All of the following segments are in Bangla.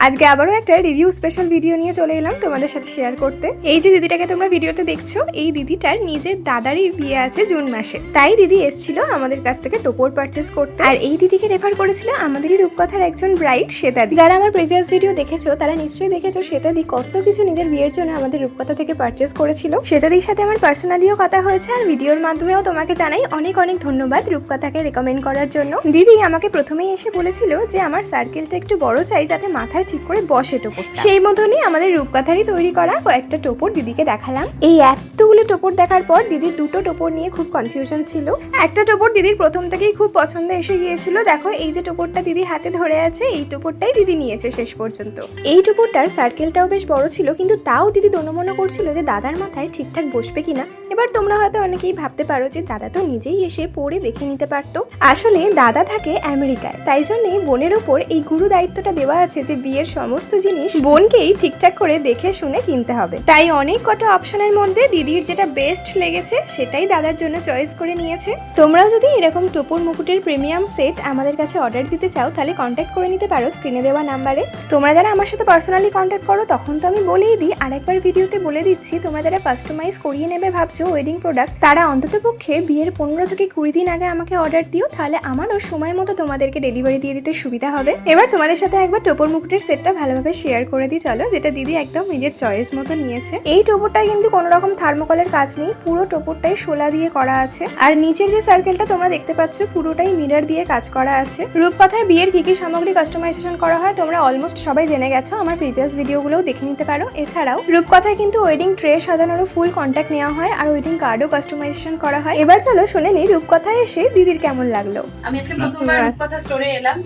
আজকে আবারও একটা রিভিউ স্পেশাল ভিডিও নিয়ে চলে এলাম তোমাদের সাথে শেয়ার করতে। এই যে দিদিটাকে তোমরা ভিডিওতে দেখছো, এই দিদিটার নিজের দাদারই বিয়ে আছে জুন মাসে, তাই দিদি এসেছিল আমাদের কাছ থেকে টোপর পারচেস করতে। আর এই দিদিকে রেফার করেছিল আমাদেরই রূপকথার একজন ব্রাইড শ্বেতাদি। যারা আমার প্রিভিয়াস ভিডিও দেখেছো তারা নিশ্চয়ই দেখেছো শ্বেতাদি কত কিছু নিজের বিয়ের জন্য আমাদের রূপকথা থেকে পারচেস করেছিল। শ্বেতাদির সাথে আমার পার্সোনালিও কথা হয়েছে, আর ভিডিওর মাধ্যমেও তোমাকে জানাই অনেক অনেক ধন্যবাদ রূপকথাকে রেকমেন্ড করার জন্য। দিদি আমাকে প্রথমেই এসে বলেছিল যে আমার সার্কেলটা একটু বড় চাই, যাতে মাথায় ঠিক করে বসে টোপরটা। সেই মতনই আমাদের রূপকথারই তৈরি করা কয়েকটা টোপর দিদিকে দেখালাম। এই এতগুলো টোপর দেখার পর দিদির দুটো টোপর নিয়ে খুব কনফিউশন ছিল। একটা টোপর দিদির প্রথম থেকেই খুব পছন্দ এসে গিয়েছিল। দেখো এই যে টোপরটা দিদি হাতে ধরে আছে, এই টোপরটাই দিদি নিয়েছে শেষ পর্যন্ত। এই টোপরটার সার্কেলটাও বেশ বড় ছিল, কিন্তু তাও দিদি দোনোমনো করছিল যে দাদার মাথায় ঠিকঠাক বসবে কিনা। এবার তোমরা হয়তো অনেকেই ভাবতে পারো যে দাদা তো নিজেই এসে পরে দেখে নিতে পারতো। আসলে দাদা থাকে আমেরিকায়, তাই জন্যই বোনের ওপর এই গুরু দায়িত্বটা দেওয়া আছে যে বিয়ের সমস্ত জিনিস বোনকেই ঠিকঠাক করে দেখে শুনে কিনতে হবে। তাই অনেক কটা অপশনের মধ্যে দিদির যেটা বেস্ট লেগেছে সেটাই দাদার জন্য চয়েস করে নিয়েছে। তোমরাও যদি এরকম টোপর মুকুটের প্রিমিয়াম সেট আমাদের কাছে অর্ডার দিতে চাও তাহলে কন্ট্যাক্ট করে নিতে পারো স্ক্রিনে দেওয়া নাম্বারে। তোমরা যারা আমার সাথে পার্সোনালি কন্ট্যাক্ট করো তখন তো আমি বলেই দিই, আরেকবার ভিডিওতে বলে দিচ্ছি, তোমরা যারা কাস্টমাইজ করিয়ে নেবে ভাবছো ওয়েডিং প্রোডাক্ট, তারা অন্ততপক্ষে বিয়ের 15 থেকে 20 দিন আগে আমাকে অর্ডার দিও, তাহলে আমারও সময় মতো তোমাদেরকে ডেলিভারি দিয়ে দিতে সুবিধা হবে। এবার তোমাদের সাথে একবার টোপর মুকুটের সেটটা ভালোভাবে শেয়ার করে দিই চলো, যেটা দিদি একদম নিজের চয়েস মতো নিয়েছে। এই টোপরটাই কিন্তু কোনো রকম থার্মোকলের কাজ নেই, পুরো টোপরটাই শোলা দিয়ে করা আছে। আর নিচের যে সার্কেলটা তোমরা দেখতে পাচ্ছ পুরোটাই মিরর দিয়ে কাজ করা আছে। রূপকথায় বিয়ের কি কি সামগ্রী কাস্টমাইজেশন করা হয় তোমরা অলমোস্ট সবাই জেনে গেছো, আমার প্রিভিয়াস ভিডিওগুলোও দেখে নিতে পারো। এছাড়াও রূপকথায় কিন্তু ওয়েডিং ট্রে সাজানোরও ফুল কন্ট্যাক্ট নেওয়া হয়, আর ওয়েডিং কার্ডও কাস্টমাইজেশন করা হয়। এবার চলো শুনে নি রূপকথায় এসে দিদির কেমন লাগলো। আমি আজকে প্রথমবার রূপকথা স্টোরে এলাম।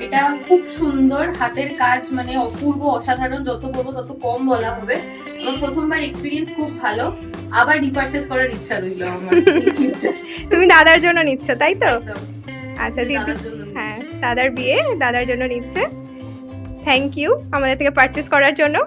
এটা খুব সুন্দর হাতের কাজ, মানে অপূর্ব অসাধারণ, যত বলবো তত কম বলা হবে। আমার প্রথমবার এক্সপিরিয়েন্স খুব ভালো, আবার রিপারচেজ করার ইচ্ছা রইল আমার। তুমি দাদার জন্য নিচ্ছ তাই তো? আচ্ছা দিদি, দাদার জন্য হ্যাঁ দাদার বিয়ে দাদার জন্য নিচ্ছে। থ্যাংক ইউ আমাদের থেকে পারচেস করার জন্য।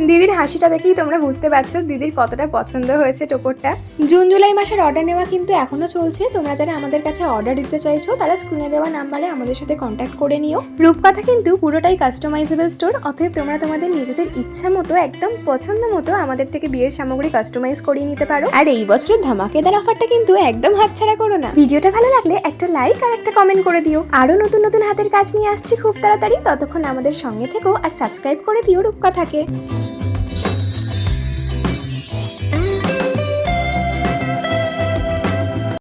দিদির হাসিটা দেখেই তোমরা বুঝতে পারছো দিদির কতটা পছন্দ হয়েছে টোপরটা। জুন জুলাই মাসের অর্ডার নেওয়া কিন্তু এখনো চলছে। তোমরা যারা আমাদের কাছে অর্ডার দিতে চাইছো তারা স্ক্রিনে দেওয়া নাম্বারে আমাদের সাথে কন্ট্যাক্ট করে নিও। রূপকথা কিন্তু পুরোটাই কাস্টমাইজেবল স্টোর, অতএব তোমরা তোমাদের নিজেদের ইচ্ছা মতো একদম পছন্দ মতো আমাদের থেকে বিয়ের সামগ্রী কাস্টমাইজ করিয়ে নিতে পারো। আর এই বছরের ধামাকেদার অফারটা কিন্তু একদম হাতছাড়া করো না। ভিডিওটা ভালো লাগলে একটা লাইক আর একটা কমেন্ট করে দিও। আরো নতুন নতুন হাতের কাজ নিয়ে আসছি খুব তাড়াতাড়ি, ততক্ষণ আমাদের সঙ্গে থেকো আর সাবস্ক্রাইব করে দিও রূপকথাকে।